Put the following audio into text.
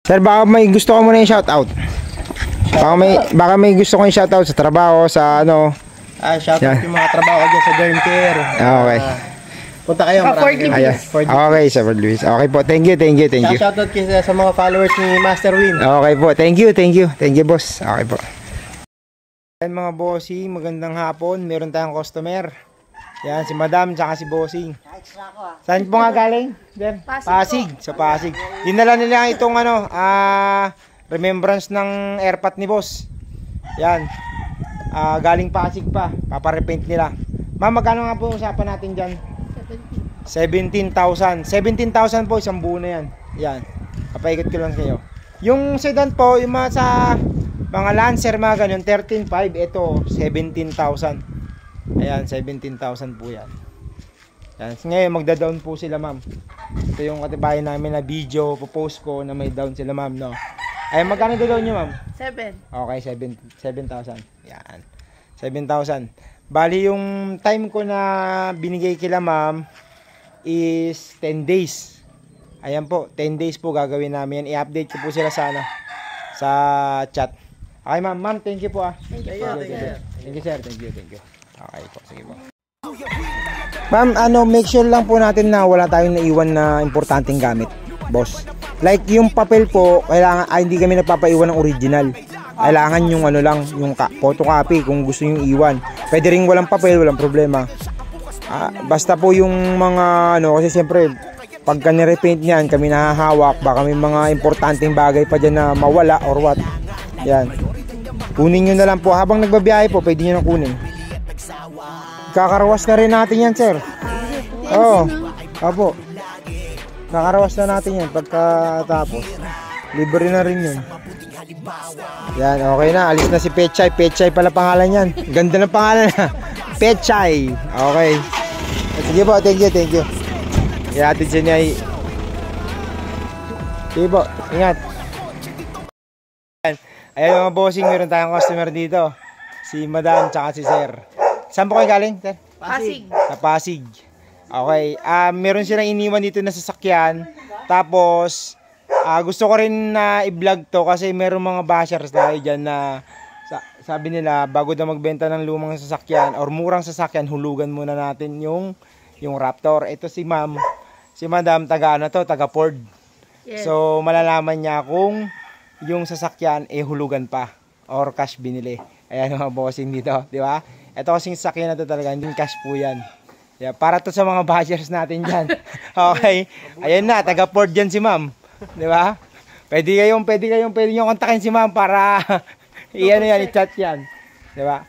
Sir, baka may gusto ko muna yung shoutout. Baka may gusto ko yung shoutout sa trabaho, sa ano. Shoutout yung mga trabaho dyan sa Derm Care. Okay. Punta kayo, marami kayo. Okay, Sir Luis. Okay po, thank you. Shoutout kayo sa mga followers ni Master Win. Okay po, thank you boss. Okay po. Yan mga bossing, magandang hapon. Meron tayong customer. Yan, si Madam, tsaka si Bossing. Saan po nga galing? Pasig. Sa Pasig. Dinala nila itong ano, remembrance ng airpot ni boss. Yan. Galing Pasig pa. Paparepaint nila. Ma'am, magkano nga po usapan natin dyan? 17,000. 17,000 po, isang buo na yan. Yan. Kapaikot ko lang kayo. Yung sedan po, yung mga sa mga Lancer, mga ganyan, 13,500. Ito, 17,000. Ayan, 17,000 po yan. Yan. Ngayon, magda-down po sila, ma'am. Ito yung katibayan namin na video, popost ko na may down sila, ma'am, no? Ay, magkano da-down nyo, ma'am? 7. Okay, 7,000. Yan. 7,000. Bali, yung time ko na binigay kila, ma'am, is 10 days. Ayan po, 10 days po gagawin namin yan. I-update ko po sila sa, ano, sa chat. Okay, ma'am. Ma'am, thank you po, Thank you. Thank you, sir. Thank you. Okay po, sige po. Ma'am, make sure lang po natin na wala tayong naiwan na importanteng gamit, boss. Like yung papel po, kailangan hindi kami nagpapaiwan ng original. Kailangan yung ano lang, yung photocopy kung gusto niyo iwan. Pwede ring walang papel, walang problema. Basta po yung mga kasi siyempre pagka ni-repaint niyan, kami nahahawak, baka may mga importanteng bagay pa diyan na mawala or what. Yan. Kunin niyo na lang po habang nagbabiyahe po, pwede niyo na kunin. Kakarawas na rin natin yan, sir. Oo. Opo. Kakarawas na natin yan pagkatapos. Libre na rin yun. Yan, okay na. Alis na si Pechay. Pechay pala pangalan yan. Ganda ng pangalan na. Pechay. Okay. Sige po, thank you. Ihatid siya niya. Sige po, ingat. Ayan mga bossing, meron tayong customer dito. Si Madam, tsaka si Sir. Saan po kayo galing, sir? Pasig. Sa Pasig. Okay. Meron silang iniwan dito na sasakyan. Tapos, gusto ko rin na i-vlog to kasi meron mga bashers tayo dyan na sabi nila, bago na magbenta ng lumang sasakyan or murang sasakyan, hulugan muna natin yung Raptor. Ito si ma'am, si Madam, taga Ford. Yes. So, malalaman niya kung yung sasakyan hulugan pa or cash binili. Ayan mga bossing dito, di ba? Ito kasing sasakyan na to talaga, hindi cash po yan. Yeah, para to sa mga bashers natin dyan. Okay. Ayan na, taga Ford dyan si ma'am. Di ba? Pwede nyo kontakin si ma'am para i-chat yan. Di ba?